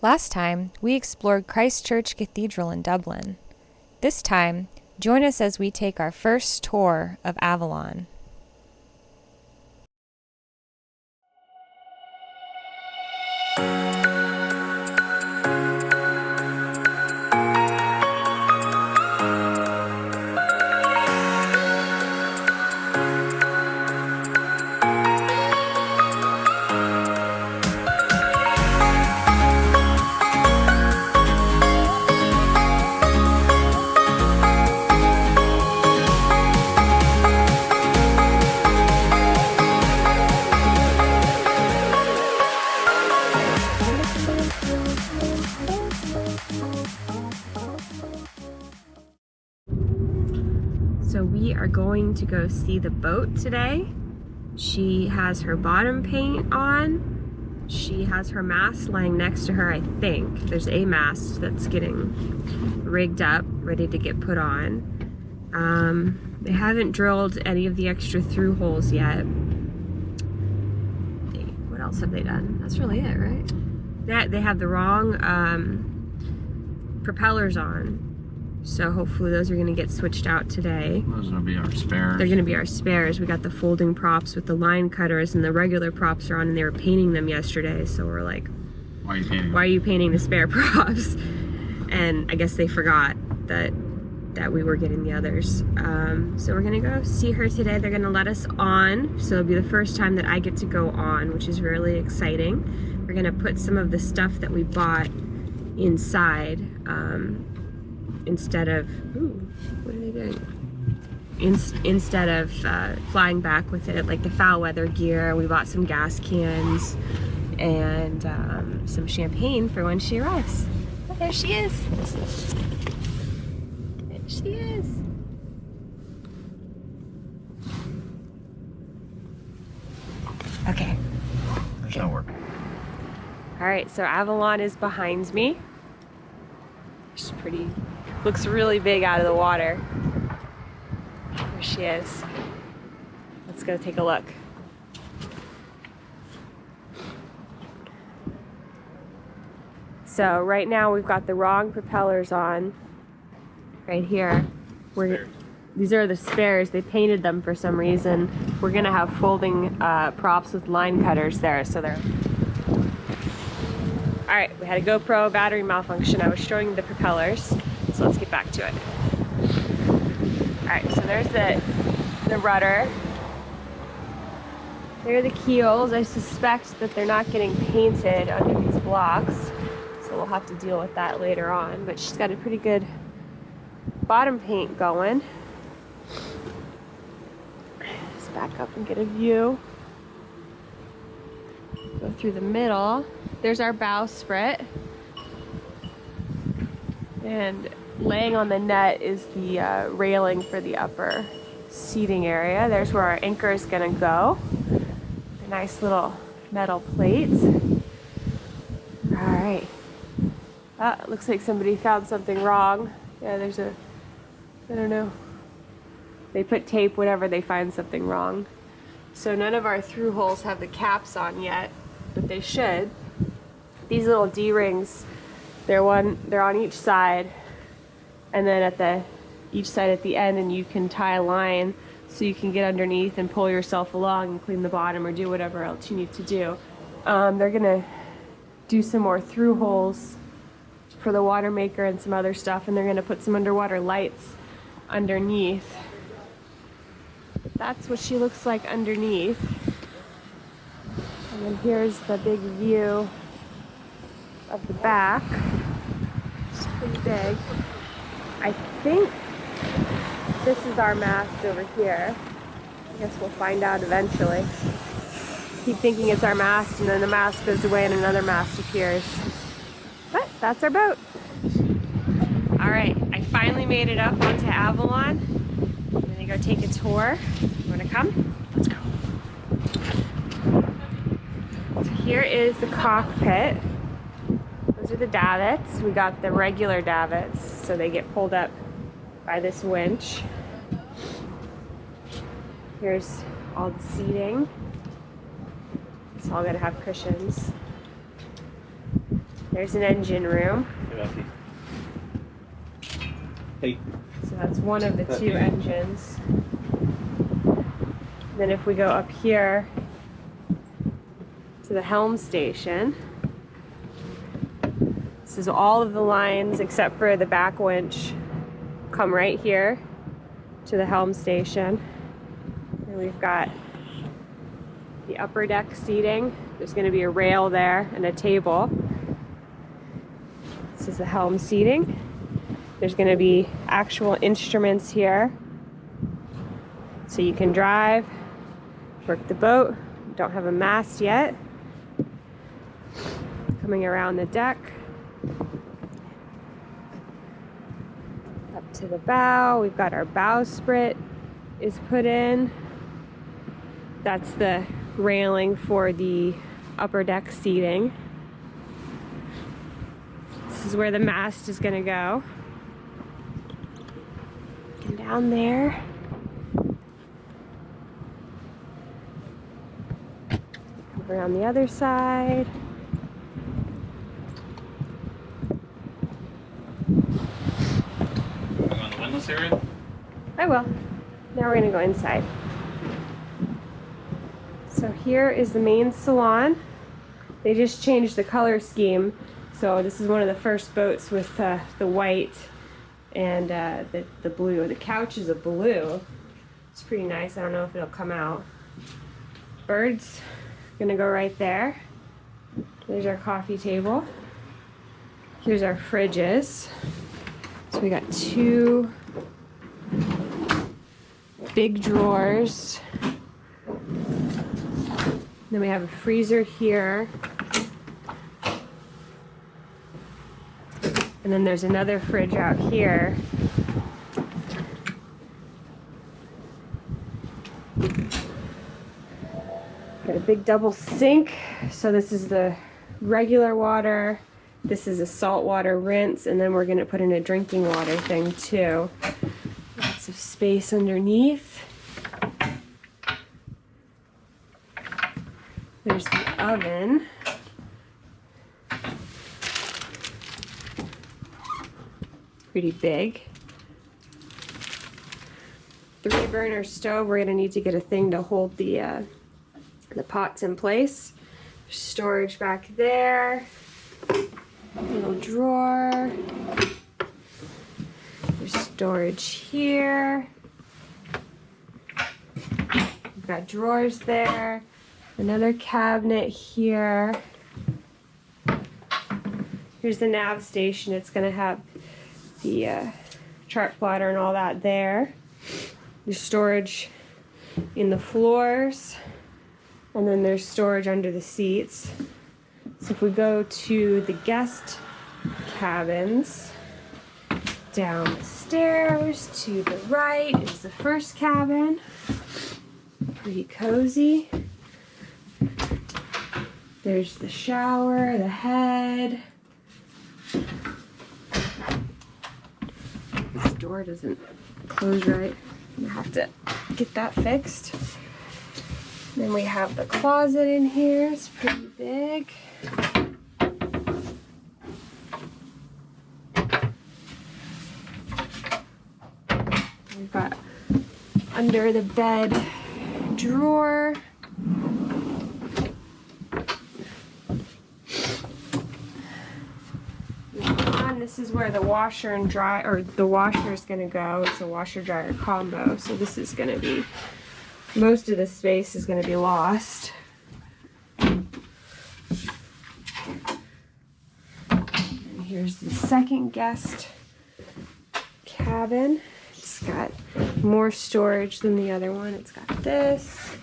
Last time, we explored Christ Church Cathedral in Dublin. This time, join us as we take our first tour of Avalon. So we are going to go see the boat today. She has her bottom paint on. She has her mast lying next to her, I think. There's a mast that's getting rigged up, ready to get put on. They haven't drilled any of the extra through holes yet. What else have they done? That's really it, right? They have the wrong propellers on. So hopefully those are going to get switched out today. Those are going to be our spares. They're going to be our spares. We got the folding props with the line cutters, and the regular props are on, and they were painting them yesterday. So we're like, why are you painting them? Why are you painting the spare props? And I guess they forgot that we were getting the others. So we're going to go see her today. They're going to let us on. So it'll be the first time that I get to go on, which is really exciting. We're going to put some of the stuff that we bought inside. Instead of, what are they doing? Instead of flying back with it, like the foul weather gear, we bought some gas cans and some champagne for when she arrives. Oh, there she is. There she is. Okay. There's no work. All right, so Avalon is behind me. She's pretty. Looks really big out of the water. There she is. Let's go take a look. So right now we've got the wrong propellers on. Right here. These are the spares. They painted them for some reason. We're gonna have folding props with line cutters there, so they're. All right, we had a GoPro battery malfunction. I was showing you the propellers. So let's get back to it. All right, so there's the rudder. There are the keels. I suspect that they're not getting painted under these blocks, so we'll have to deal with that later on. But she's got a pretty good bottom paint going. Let's back up and get a view. Go through the middle. There's our bowsprit. And laying on the net is the railing for the upper seating area. There's where our anchor is gonna go. The nice little metal plates. All right. It looks like somebody found something wrong. Yeah, there's I don't know. They put tape whenever they find something wrong. So none of our through holes have the caps on yet, but they should. These little D-rings, they're on each side. And then at each side at the end, and you can tie a line so you can get underneath and pull yourself along and clean the bottom or do whatever else you need to do. They're gonna do some more through holes for the water maker and some other stuff, and they're gonna put some underwater lights underneath. That's what she looks like underneath. And then here's the big view of the back. It's pretty big. I think this is our mast over here. I guess we'll find out eventually. Keep thinking it's our mast, and then the mast goes away and another mast appears. But that's our boat. All right, I finally made it up onto Avalon. I'm gonna go take a tour. You wanna come? Let's go. So here is the cockpit. Those are the davits. We got the regular davits, so they get pulled up by this winch. Here's all the seating. It's all gonna have cushions. There's an engine room. Hey. So that's one of the two engines. Then if we go up here to the helm station, this is all of the lines except for the back winch come right here to the helm station. And we've got the upper deck seating. There's going to be a rail there and a table. This is the helm seating. There's going to be actual instruments here, so you can drive, work the boat. Don't have a mast yet. Coming around the deck, up to the bow. We've got our bowsprit is put in. That's the railing for the upper deck seating. This is where the mast is going to go. And down there, come around the other side. Going on the windlass area? I will. Now we're going to go inside. So here is the main salon. They just changed the color scheme. So this is one of the first boats with the white and the blue. The couch is a blue. It's pretty nice. I don't know if it'll come out. Birds gonna go right there. There's our coffee table. Here's our fridges. So we got two big drawers. Then we have a freezer here. And then there's another fridge out here. Got a big double sink. So this is the regular water. This is a saltwater rinse. And then we're going to put in a drinking water thing too. Lots of space underneath. There's the oven. Pretty big. 3-burner stove. We're gonna need to get a thing to hold the pots in place. Storage back there. Little drawer. There's storage here. We've got drawers there. Another cabinet here. Here's the nav station. It's gonna have the chart plotter and all that there. There's storage in the floors, and then there's storage under the seats. So if we go to the guest cabins, down the stairs to the right is the first cabin. Pretty cozy. There's the shower, the head. This door doesn't close right. I'm gonna have to get that fixed. Then we have the closet in here. It's pretty big. We've got under the bed drawer. This is where the washer and dry, or the washer is going to go. It's a washer dryer combo. So this is going to be, most of the space is going to be lost. And here's the second guest cabin. It's got more storage than the other one. It's got this,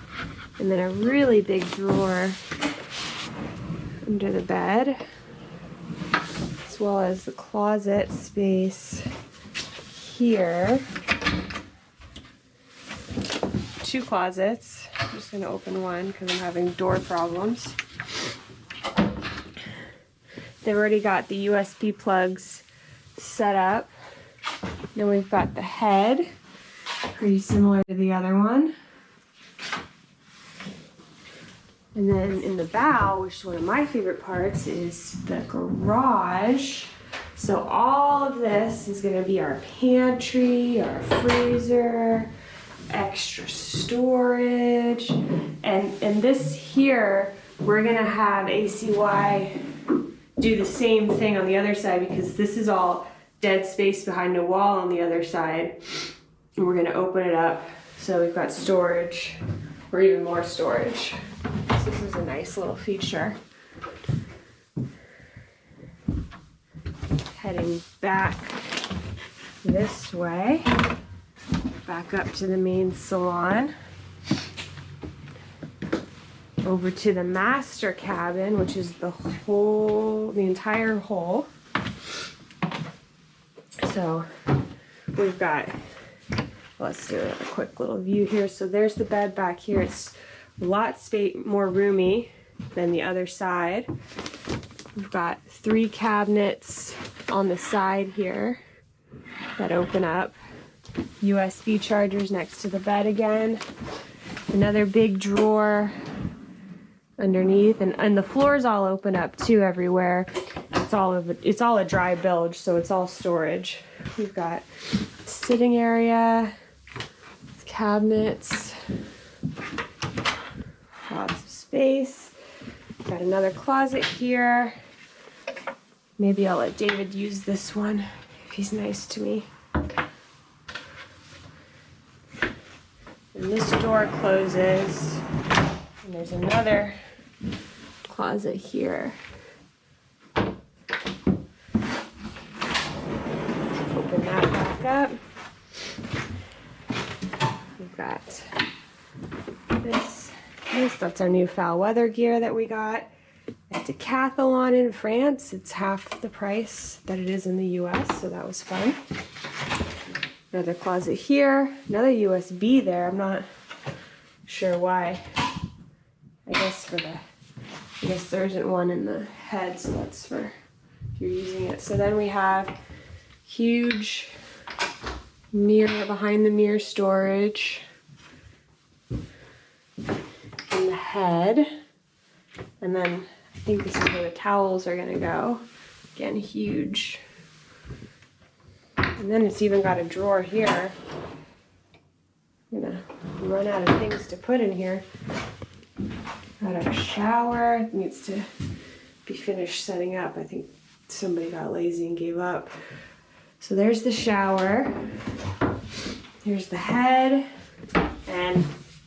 and then a really big drawer under the bed, as well as the closet space here. Two closets. I'm just going to open one because I'm having door problems. They've already got the USB plugs set up. Then we've got the head, pretty similar to the other one. And then in the bow, which is one of my favorite parts, is the garage. So all of this is gonna be our pantry, our freezer, extra storage. And this here, we're gonna have ACY do the same thing on the other side because this is all dead space behind a wall on the other side. And we're gonna open it up so we've got storage or even more storage. So this is a nice little feature. Heading back this way, back up to the main salon, over to the master cabin, which is the entire hall. So we've got, let's do a quick little view here. So there's the bed back here. It's a lot more roomy than the other side. We've got 3 cabinets on the side here that open up. USB chargers next to the bed again. Another big drawer underneath, and the floors all open up too everywhere. It's all a dry bilge, so it's all storage. We've got sitting area, cabinets, lots of space. Got another closet here. Maybe I'll let David use this one if he's nice to me. And this door closes, and there's another closet here. Open that back up. We've got this, that's our new foul weather gear that we got at Decathlon in France. It's half the price that it is in the US, so that was fun. Another closet here, another USB there. I'm not sure why. I guess there isn't one in the head, so that's for if you're using it. So then we have huge mirror, behind the mirror storage in the head. And then I think this is where the towels are gonna go. Again, huge. And then it's even got a drawer here. I'm gonna run out of things to put in here. Got our shower, it needs to be finished setting up. I think somebody got lazy and gave up. So there's the shower. Here's the head. And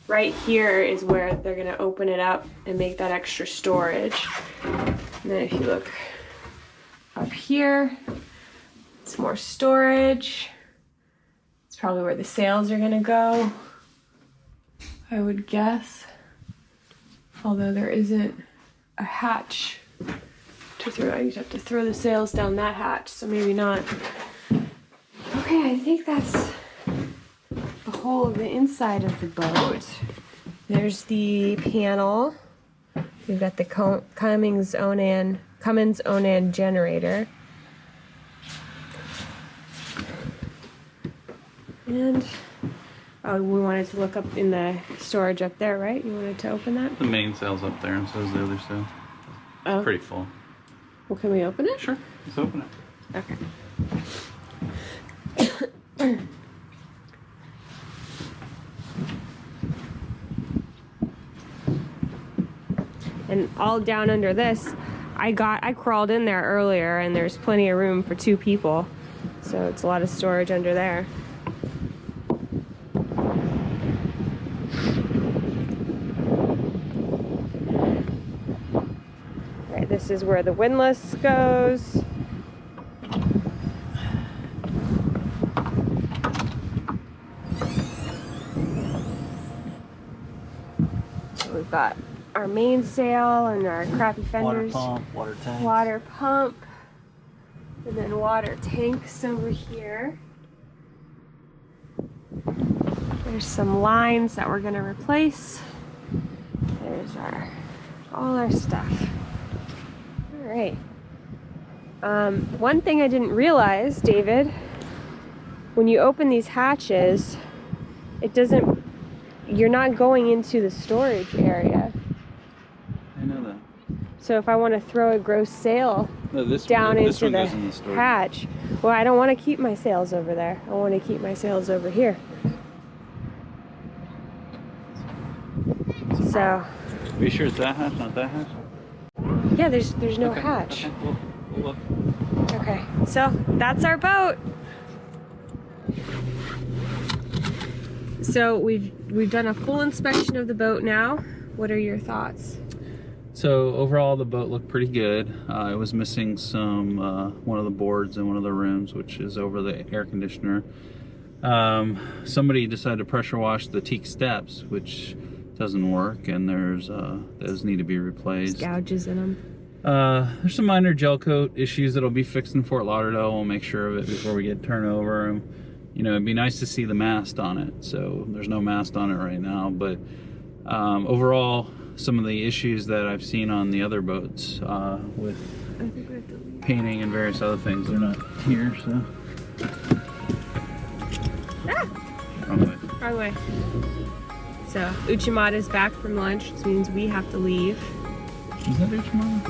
right here is where they're gonna open it up and make that extra storage. And then if you look up here, it's more storage. It's probably where the sails are gonna go, I would guess. Although there isn't a hatch to throw. You'd have to throw the sails down that hatch, so maybe not. Okay, I think that's the whole of the inside of the boat. There's the panel. We've got the Cummins Onan generator. And we wanted to look up in the storage up there, right? You wanted to open that? The main sail's up there, and so is the other sail. Oh. Pretty full. Well, can we open it? Sure, let's open it. Okay. And all down under this, I crawled in there earlier, and there's plenty of room for 2 people. So it's a lot of storage under there. Right, this is where the windlass goes. So we've got our mainsail and our crappy fenders. Water pump, water tank. Water pump. And then water tanks over here. There's some lines that we're gonna replace. There's all our stuff. All right. One thing I didn't realize, David, when you open these hatches, you're not going into the storage area. So if I want to throw a gross sail No, this down this into one the goes in the storage. hatch, well, I don't want to keep my sails over there. I want to keep my sails over here. So, Are you sure it's that hatch, not that hatch? yeah, there's no Okay, hatch. Okay, we'll look. Okay, so that's our boat. So we've done a full inspection of the boat now. What are your thoughts? So overall, the boat looked pretty good. It was missing some one of the boards in one of the rooms, which is over the air conditioner. Somebody decided to pressure wash the teak steps, which doesn't work, and those need to be replaced. There's gouges in them. There's some minor gel coat issues that'll be fixed in Fort Lauderdale. We'll make sure of it before we get turnover. And, you know, it'd be nice to see the mast on it. So there's no mast on it right now, but overall, some of the issues that I've seen on the other boats with painting and various other things, they're not here, so. Wrong way. Wrong way. So Uchimata's back from lunch, which means we have to leave. Is that Uchimata?